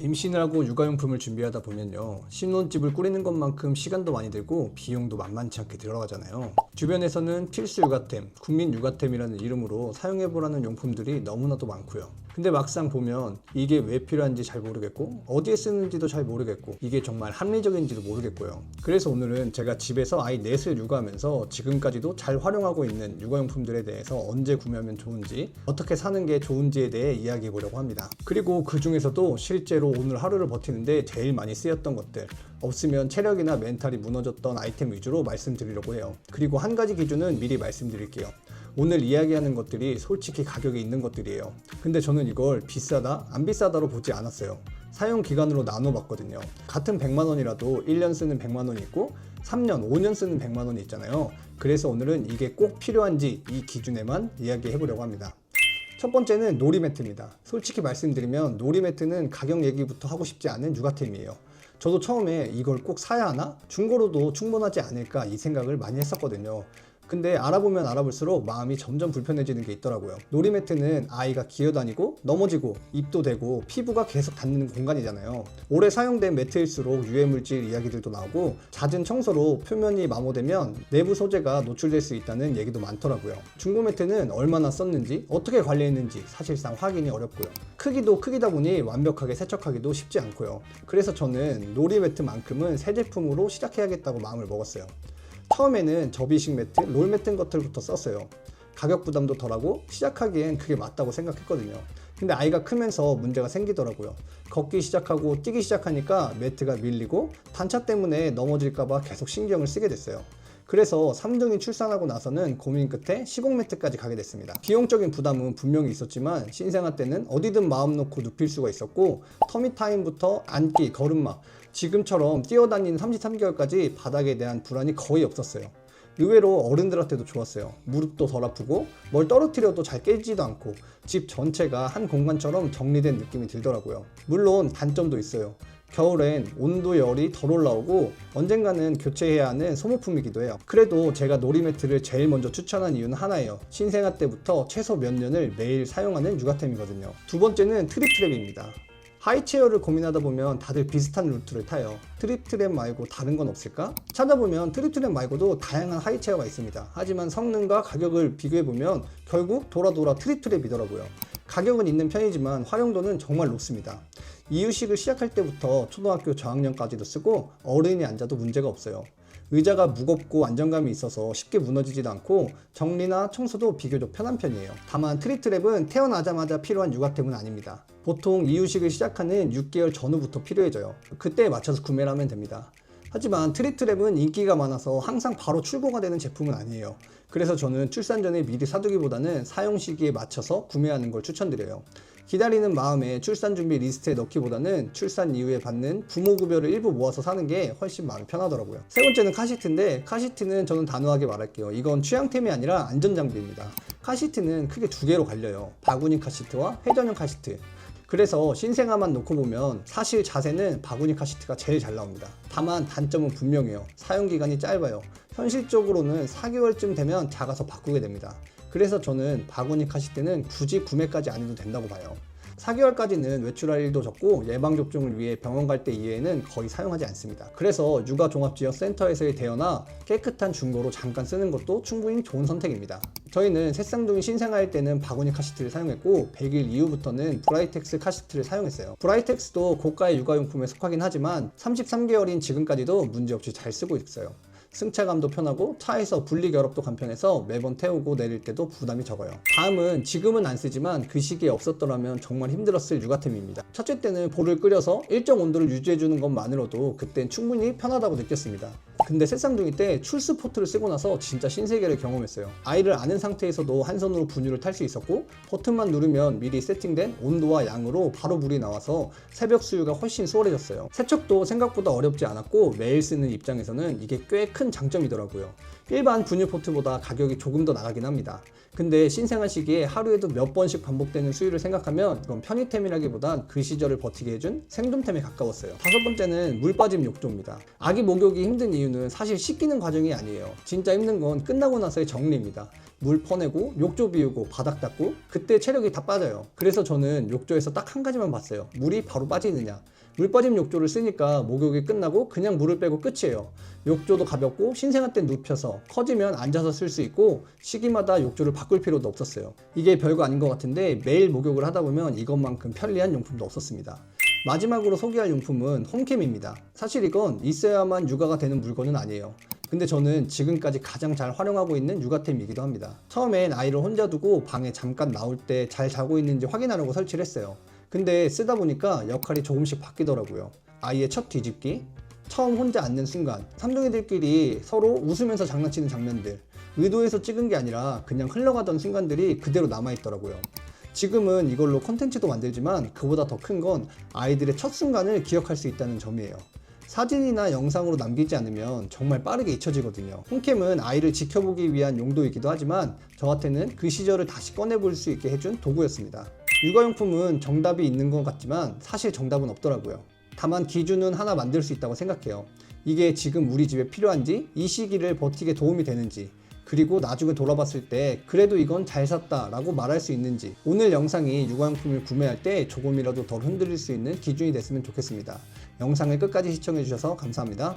임신을 하고 육아용품을 준비하다 보면요, 신혼집을 꾸리는 것만큼 시간도 많이 들고 비용도 만만치 않게 들어가잖아요. 주변에서는 필수 육아템, 국민 육아템이라는 이름으로 사용해보라는 용품들이 너무나도 많고요. 근데 막상 보면 이게 왜 필요한지 잘 모르겠고 어디에 쓰는지도 잘 모르겠고 이게 정말 합리적인지도 모르겠고요. 그래서 오늘은 제가 집에서 아이 넷을 육아하면서 지금까지도 잘 활용하고 있는 육아용품들에 대해서 언제 구매하면 좋은지, 어떻게 사는 게 좋은지에 대해 이야기해 보려고 합니다. 그리고 그 중에서도 실제로 오늘 하루를 버티는데 제일 많이 쓰였던 것들, 없으면 체력이나 멘탈이 무너졌던 아이템 위주로 말씀드리려고 해요. 그리고 한 가지 기준은 미리 말씀드릴게요. 오늘 이야기하는 것들이 솔직히 가격이 있는 것들이에요. 근데 저는 이걸 비싸다, 안 비싸다로 보지 않았어요. 사용 기간으로 나눠 봤거든요. 같은 100만 원이라도 1년 쓰는 100만 원이 있고 3년, 5년 쓰는 100만 원이 있잖아요. 그래서 오늘은 이게 꼭 필요한지 이 기준에만 이야기해 보려고 합니다. 첫 번째는 놀이매트입니다. 솔직히 말씀드리면 놀이매트는 가격 얘기부터 하고 싶지 않은 육아템이에요. 저도 처음에 이걸 꼭 사야 하나? 중고로도 충분하지 않을까 이 생각을 많이 했었거든요. 근데 알아보면 알아볼수록 마음이 점점 불편해지는 게 있더라고요. 놀이매트는 아이가 기어다니고 넘어지고 입도 대고 피부가 계속 닿는 공간이잖아요. 오래 사용된 매트일수록 유해물질 이야기들도 나오고 잦은 청소로 표면이 마모되면 내부 소재가 노출될 수 있다는 얘기도 많더라고요. 중고 매트는 얼마나 썼는지 어떻게 관리했는지 사실상 확인이 어렵고요. 크기도 크기다 보니 완벽하게 세척하기도 쉽지 않고요. 그래서 저는 놀이매트만큼은 새 제품으로 시작해야겠다고 마음을 먹었어요. 처음에는 접이식 매트, 롤 매트 것들부터 썼어요. 가격 부담도 덜하고 시작하기엔 그게 맞다고 생각했거든요. 근데 아이가 크면서 문제가 생기더라고요. 걷기 시작하고 뛰기 시작하니까 매트가 밀리고 단차 때문에 넘어질까봐 계속 신경을 쓰게 됐어요. 그래서 3등이 출산하고 나서는 고민 끝에 시공 매트까지 가게 됐습니다. 비용적인 부담은 분명히 있었지만 신생아 때는 어디든 마음 놓고 눕힐 수가 있었고 터미타임부터 앉기, 걸음마, 지금처럼 뛰어다니는 33개월까지 바닥에 대한 불안이 거의 없었어요. 의외로 어른들한테도 좋았어요. 무릎도 덜 아프고 뭘 떨어뜨려도 잘 깨지지도 않고 집 전체가 한 공간처럼 정리된 느낌이 들더라고요. 물론 단점도 있어요. 겨울엔 온도 열이 덜 올라오고 언젠가는 교체해야 하는 소모품이기도 해요. 그래도 제가 놀이매트를 제일 먼저 추천한 이유는 하나예요. 신생아 때부터 최소 몇 년을 매일 사용하는 육아템이거든요. 두 번째는 트립트랩입니다. 하이체어를 고민하다 보면 다들 비슷한 루트를 타요. 트립트랩 말고 다른 건 없을까? 찾아보면 트립트랩 말고도 다양한 하이체어가 있습니다. 하지만 성능과 가격을 비교해보면 결국 돌아 트립트랩이더라고요. 가격은 있는 편이지만 활용도는 정말 높습니다. 이유식을 시작할 때부터 초등학교 저학년까지도 쓰고 어른이 앉아도 문제가 없어요. 의자가 무겁고 안정감이 있어서 쉽게 무너지지도 않고 정리나 청소도 비교적 편한 편이에요. 다만 트립트랩은 태어나자마자 필요한 육아템은 아닙니다. 보통 이유식을 시작하는 6개월 전후부터 필요해져요. 그때에 맞춰서 구매를 하면 됩니다. 하지만 트립트랩은 인기가 많아서 항상 바로 출고가 되는 제품은 아니에요. 그래서 저는 출산 전에 미리 사두기보다는 사용 시기에 맞춰서 구매하는 걸 추천드려요. 기다리는 마음에 출산 준비 리스트에 넣기보다는 출산 이후에 받는 부모급여를 일부 모아서 사는 게 훨씬 마음이 편하더라고요. 세 번째는 카시트인데, 카시트는 저는 단호하게 말할게요. 이건 취향템이 아니라 안전장비입니다. 카시트는 크게 두 개로 갈려요. 바구니 카시트와 회전형 카시트. 그래서 신생아만 놓고 보면 사실 자세는 바구니 카시트가 제일 잘 나옵니다. 다만 단점은 분명해요. 사용기간이 짧아요. 현실적으로는 4개월쯤 되면 작아서 바꾸게 됩니다. 그래서 저는 바구니 카시트는 굳이 구매까지 안 해도 된다고 봐요. 4개월까지는 외출할 일도 적고 예방접종을 위해 병원 갈 때 이외에는 거의 사용하지 않습니다. 그래서 육아종합지원센터에서의 대여나 깨끗한 중고로 잠깐 쓰는 것도 충분히 좋은 선택입니다. 저희는 새쌍둥이 신생아일 때는 바구니 카시트를 사용했고 100일 이후부터는 브라이텍스 카시트를 사용했어요. 브라이텍스도 고가의 육아용품에 속하긴 하지만 33개월인 지금까지도 문제없이 잘 쓰고 있어요. 승차감도 편하고 차에서 분리결합도 간편해서 매번 태우고 내릴 때도 부담이 적어요. 다음은 지금은 안 쓰지만 그 시기에 없었더라면 정말 힘들었을 육아템입니다. 첫째 때는 볼을 끓여서 일정 온도를 유지해주는 것만으로도 그땐 충분히 편하다고 느꼈습니다. 근데 새쌍둥이 때 출스포트를 쓰고 나서 진짜 신세계를 경험했어요. 아이를 안은 상태에서도 한 손으로 분유를 탈 수 있었고 버튼만 누르면 미리 세팅된 온도와 양으로 바로 물이 나와서 새벽 수유가 훨씬 수월해졌어요. 세척도 생각보다 어렵지 않았고 매일 쓰는 입장에서는 이게 꽤 큰 장점이더라고요. 일반 분유포트보다 가격이 조금 더 나가긴 합니다. 근데 신생아 시기에 하루에도 몇 번씩 반복되는 수유를 생각하면 이건 편의템이라기보단 그 시절을 버티게 해준 생존템에 가까웠어요. 다섯 번째는 물 빠짐 욕조입니다. 아기 목욕이 힘든 이유는 사실 씻기는 과정이 아니에요. 진짜 힘든 건 끝나고 나서의 정리입니다. 물 퍼내고 욕조 비우고 바닥 닦고 그때 체력이 다 빠져요. 그래서 저는 욕조에서 딱 한 가지만 봤어요. 물이 바로 빠지느냐. 물 빠짐 욕조를 쓰니까 목욕이 끝나고 그냥 물을 빼고 끝이에요. 욕조도 가볍고 신생아 때 눕혀서 커지면 앉아서 쓸 수 있고 시기마다 욕조를 바꿀 필요도 없었어요. 이게 별거 아닌 것 같은데 매일 목욕을 하다 보면 이것만큼 편리한 용품도 없었습니다. 마지막으로 소개할 용품은 홈캠입니다. 사실 이건 있어야만 육아가 되는 물건은 아니에요. 근데 저는 지금까지 가장 잘 활용하고 있는 육아템이기도 합니다. 처음엔 아이를 혼자 두고 방에 잠깐 나올 때 잘 자고 있는지 확인하려고 설치를 했어요. 근데 쓰다 보니까 역할이 조금씩 바뀌더라고요. 아이의 첫 뒤집기, 처음 혼자 앉는 순간, 삼둥이들끼리 서로 웃으면서 장난치는 장면들, 의도해서 찍은 게 아니라 그냥 흘러가던 순간들이 그대로 남아있더라고요. 지금은 이걸로 컨텐츠도 만들지만 그보다 더 큰 건 아이들의 첫 순간을 기억할 수 있다는 점이에요. 사진이나 영상으로 남기지 않으면 정말 빠르게 잊혀지거든요. 홈캠은 아이를 지켜보기 위한 용도이기도 하지만 저한테는 그 시절을 다시 꺼내볼 수 있게 해준 도구였습니다. 육아용품은 정답이 있는 것 같지만 사실 정답은 없더라고요. 다만 기준은 하나 만들 수 있다고 생각해요. 이게 지금 우리 집에 필요한지, 이 시기를 버티게 도움이 되는지, 그리고 나중에 돌아봤을 때 그래도 이건 잘 샀다 라고 말할 수 있는지, 오늘 영상이 육아용품을 구매할 때 조금이라도 덜 흔들릴 수 있는 기준이 됐으면 좋겠습니다. 영상을 끝까지 시청해주셔서 감사합니다.